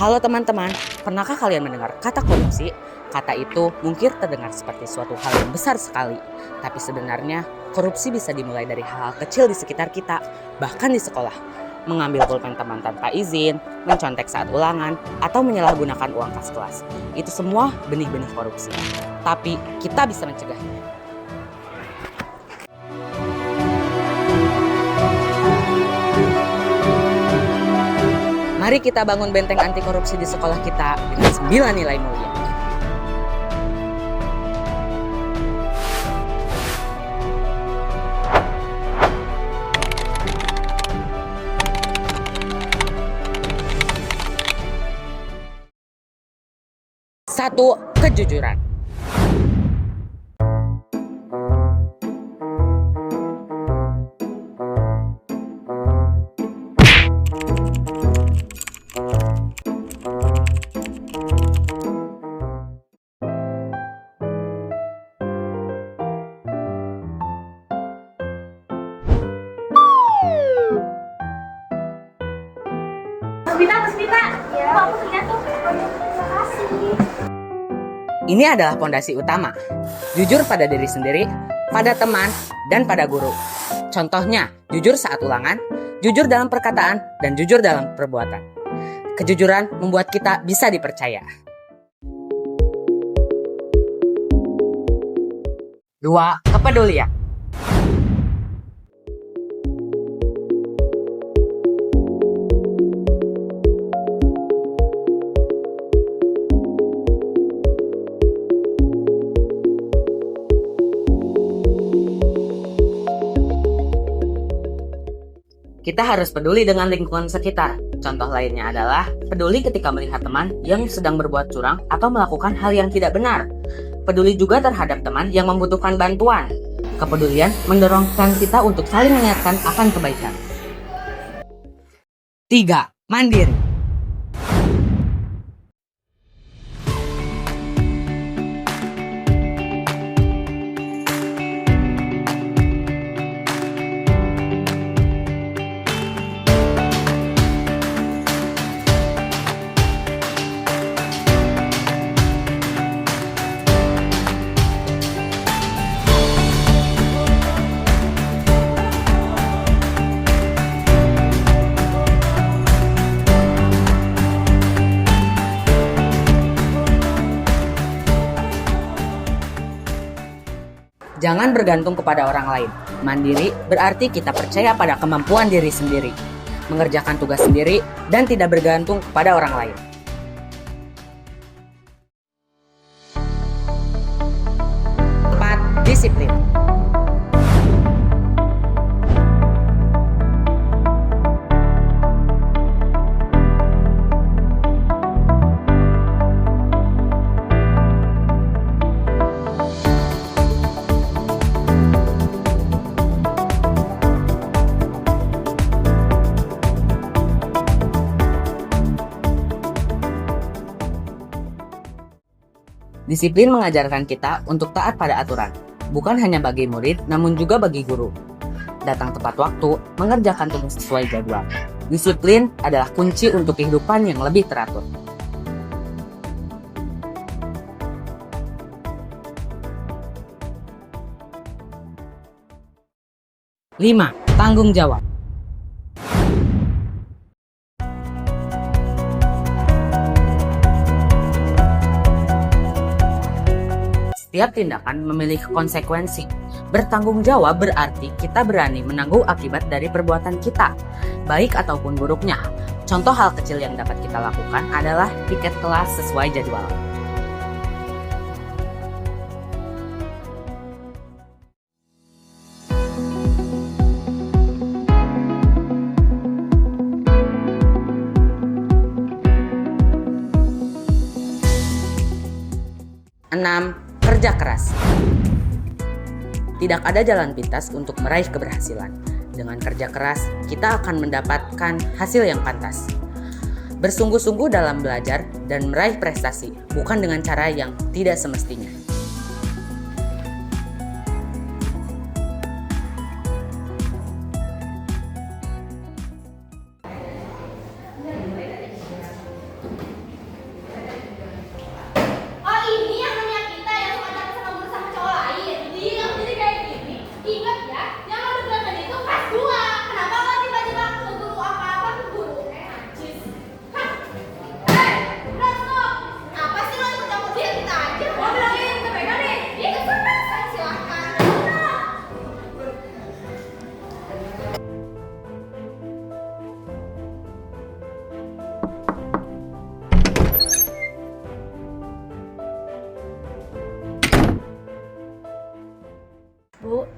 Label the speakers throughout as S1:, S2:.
S1: Halo teman-teman, pernahkah kalian mendengar kata korupsi? Kata itu mungkin terdengar seperti suatu hal yang besar sekali. Tapi sebenarnya korupsi bisa dimulai dari hal-hal kecil di sekitar kita, bahkan di sekolah. Mengambil pulpen teman tanpa izin, mencontek saat ulangan, atau menyalahgunakan uang kas kelas. Itu semua benih-benih korupsi. Tapi kita bisa mencegahnya. Mari kita bangun benteng anti korupsi di sekolah kita dengan 9 nilai mulia. Satu, kejujuran.
S2: Mas Bita, ya. Aku lihat tuh. Terima kasih.
S1: Ini adalah fondasi utama. Jujur pada diri sendiri, pada teman, dan pada guru. Contohnya, jujur saat ulangan, jujur dalam perkataan, dan jujur dalam perbuatan. Kejujuran membuat kita bisa dipercaya. 2. Kepedulian. Kita harus peduli dengan lingkungan sekitar. Contoh lainnya adalah peduli ketika melihat teman yang sedang berbuat curang atau melakukan hal yang tidak benar. Peduli juga terhadap teman yang membutuhkan bantuan. Kepedulian mendorongkan kita untuk saling mengingatkan akan kebaikan. 3. Mandiri. Jangan bergantung kepada orang lain. Mandiri berarti kita percaya pada kemampuan diri sendiri, mengerjakan tugas sendiri, dan tidak bergantung kepada orang lain. 4. Disiplin. Disiplin mengajarkan kita untuk taat pada aturan, bukan hanya bagi murid, namun juga bagi guru. Datang tepat waktu, mengerjakan tugas sesuai jadwal. Disiplin adalah kunci untuk kehidupan yang lebih teratur. 5. Tanggung jawab. Setiap tindakan memiliki konsekuensi. Bertanggung jawab berarti kita berani menanggung akibat dari perbuatan kita, baik ataupun buruknya. Contoh hal kecil yang dapat kita lakukan adalah piket kelas sesuai jadwal. Enam, kerja keras. Tidak ada jalan pintas untuk meraih keberhasilan. Dengan kerja keras, kita akan mendapatkan hasil yang pantas. Bersungguh-sungguh dalam belajar dan meraih prestasi, bukan dengan cara yang tidak semestinya.
S2: 5.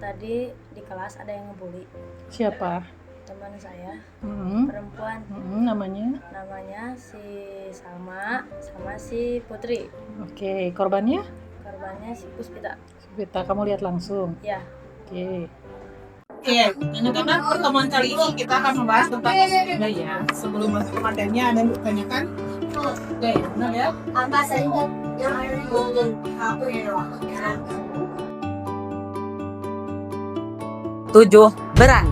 S3: Tadi di kelas ada yang ngebully
S4: Siapa?
S3: teman saya,
S4: Mm-mm.
S3: perempuan.
S4: Namanya?
S3: Namanya si Salma sama si Putri.
S4: Oke, korbannya?
S3: Korbannya si Puspita.
S4: Vita, kamu lihat langsung.
S3: Ya.
S4: Oke.
S5: Oke, anak-anak, pertemuan kali ini kita akan membahas tentang gaya. Sebelum masuk ke materinya, ada yang bertanyakan? Gaya, benar ya?
S2: Apa saja yang ada di mobil aku yang
S1: 7. Berani.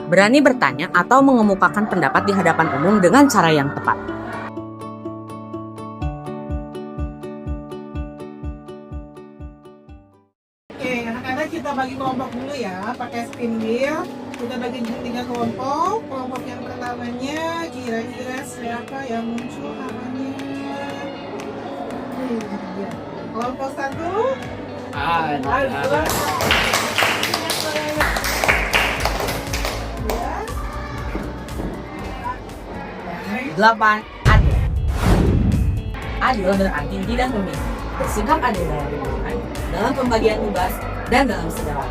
S1: Berani bertanya atau mengemukakan pendapat di hadapan umum dengan cara yang tepat.
S5: Oke, anak-anak kita bagi kelompok dulu ya, pakai spin wheel. Kita bagi jadi 3 kelompok. Kelompok yang pertamanya, kira-kira siapa yang muncul namanya? Ya. Kelompok 1.
S1: Delapan. Adil. Adil berarti tidak memilih. Bersikap adil dalam pembagian tugas dan dalam segala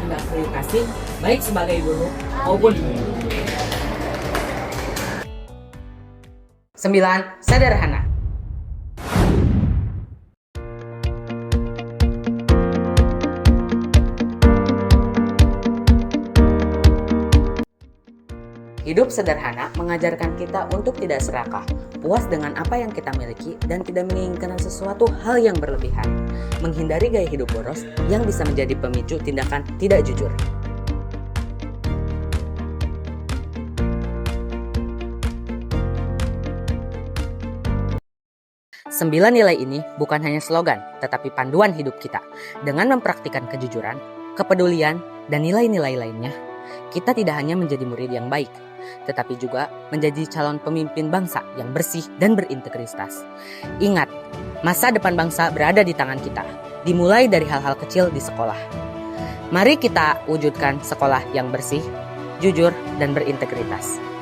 S1: tindak kasih, baik sebagai guru maupun guru. 9. Sederhana. Hidup sederhana mengajarkan kita untuk tidak serakah, puas dengan apa yang kita miliki, dan tidak menginginkan sesuatu hal yang berlebihan. Menghindari gaya hidup boros yang bisa menjadi pemicu tindakan tidak jujur. 9 nilai ini bukan hanya slogan, tetapi panduan hidup kita. Dengan mempraktikkan kejujuran, kepedulian, dan nilai-nilai lainnya, kita tidak hanya menjadi murid yang baik, tetapi juga menjadi calon pemimpin bangsa yang bersih dan berintegritas. Ingat, masa depan bangsa berada di tangan kita, dimulai dari hal-hal kecil di sekolah. Mari kita wujudkan sekolah yang bersih, jujur, dan berintegritas.